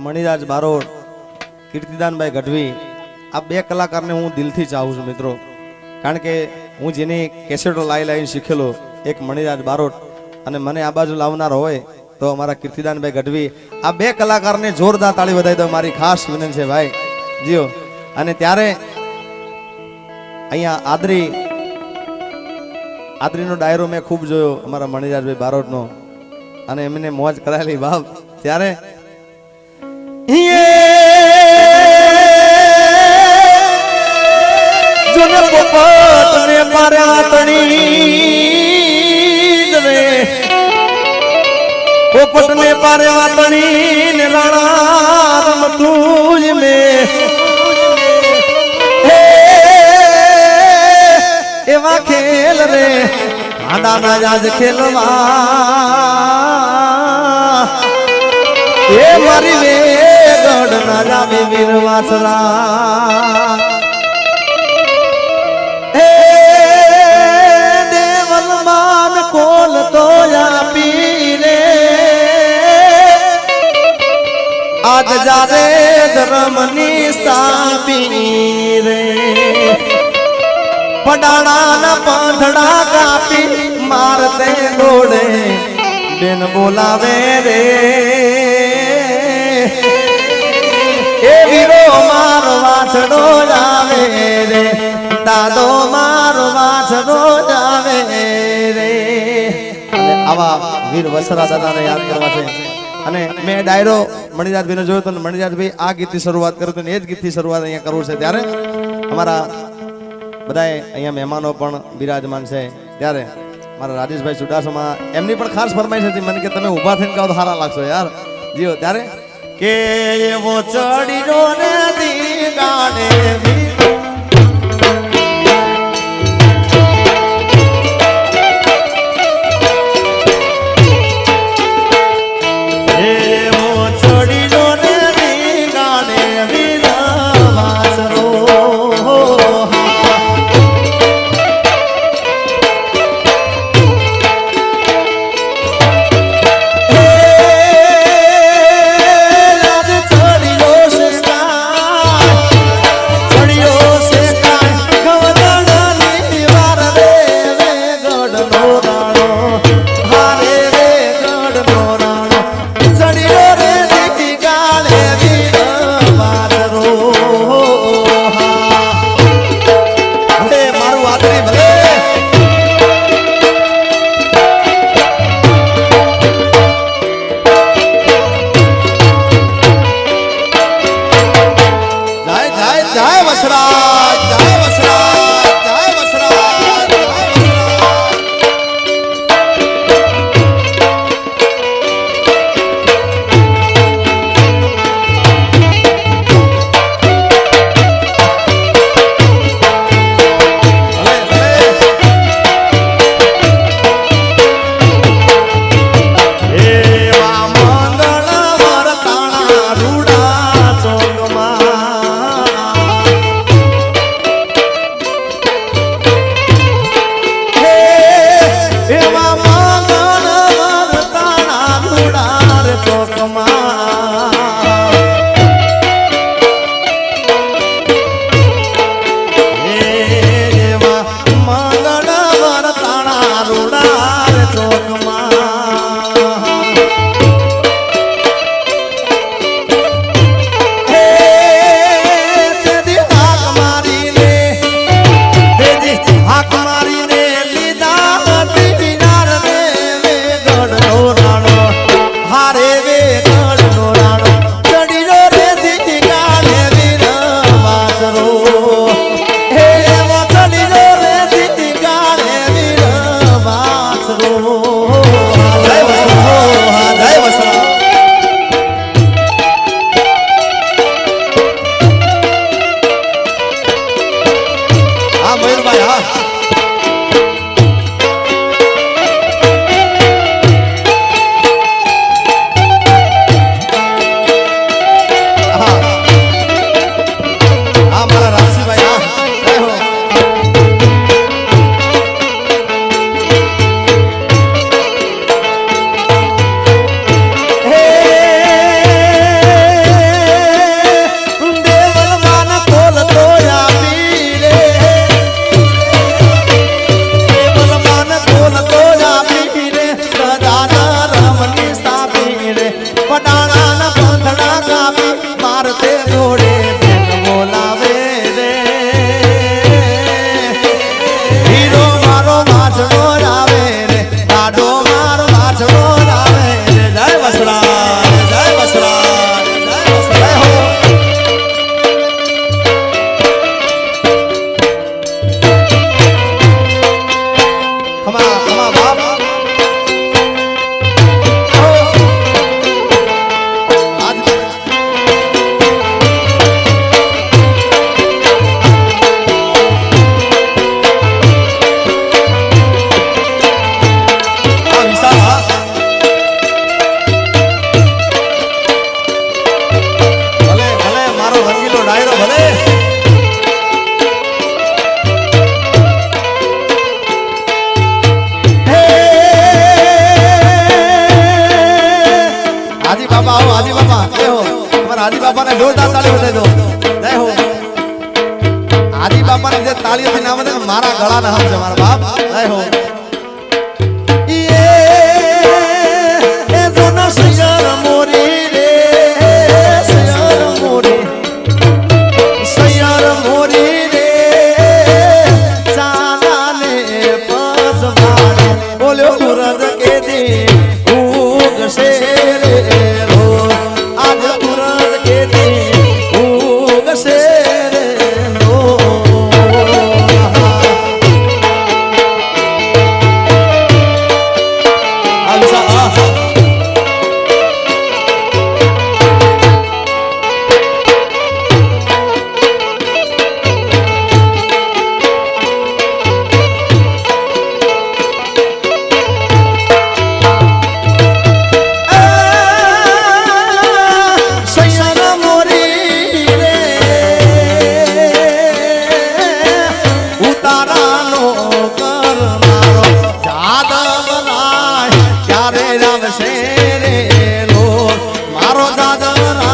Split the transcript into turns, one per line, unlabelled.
મણિરાજ બારોટ, કીર્તિદાનભાઈ ગઢવી, આ બે કલાકારને હું દિલથી ચાહું છું મિત્રો. કારણ કે હું જેની કેસેટો લાવીને શીખેલો એક મણિરાજ બારોટ અને મને આ બાજુ લાવનાર હોય તો અમારા કીર્તિદાનભાઈ ગઢવી. આ બે કલાકારને જોરદાર તાળી વધાવી દો, મારી ખાસ વિનંતી છે ભાઈ જીઓ. અને ત્યારે અહીંયા આદરીનો ડાયરો મેં ખૂબ જોયો અમારા મણિરાજભાઈ બારોટનો અને એમને મોજ કરાયેલી બાપ. ત્યારે જોને પોપટને માર્યા તણી રે, પોપટને પાર્યા તણી ને રાણા રમતું જ મે એવા ખેલ રે આડાના જાજ ખેલવા એ મારી વે ગઢ ના જામે વીર વાસરા એ દેવલ માન કોલ તો આપી રે આજ જારે ધર્મની સ્થાપી રે પડાણા ના પાંધડા કાપી મારતે દોડે બેન બોલાવે રે એ વીરો મારો વાછડો જાવે રે, દાદો મારો વાછડો જાવે રે. અને આવા વીર વસરા દાદાને યાદ કરવા છે. અને મેં ડાયરો મણિરાજભાઈને જોયો તો મણિરાજભાઈ આ ગીતથી શરૂઆત કર્યું હતું ને એ જ ગીતથી શરૂઆત અહીંયા કરવું છે. ત્યારે અમારા બધાએ અહીંયા મહેમાનો પણ બિરાજમાન છે. ત્યારે મારા રાજેશભાઈ ચુડાસમા એમની પણ ખાસ ફરમાઈશ હતી મને કે તમે ઊભા થઈને ગાઓ તો સારા લાગશો યાર જીઓ. ત્યારે કે એવો ચડી જો ને દી ગાડે હાજી બાપા જય હો અમારા હાજી બાપાને જોરદાર તાળી બજાવી દો જય હો હાજી બાપાને જે તાળીઓથી નામ દે મારા ગળાના હમ છે મારા બાપ જય હો એ જોના સૈયર મોરી રે સૈયર મોરી રે ચાલાને પસવાડે બોલ્યો ગુરજ કે દી ઉગશે રે રો આજ ગુરજ કે દી ઉગશે રે રો મારો દાદા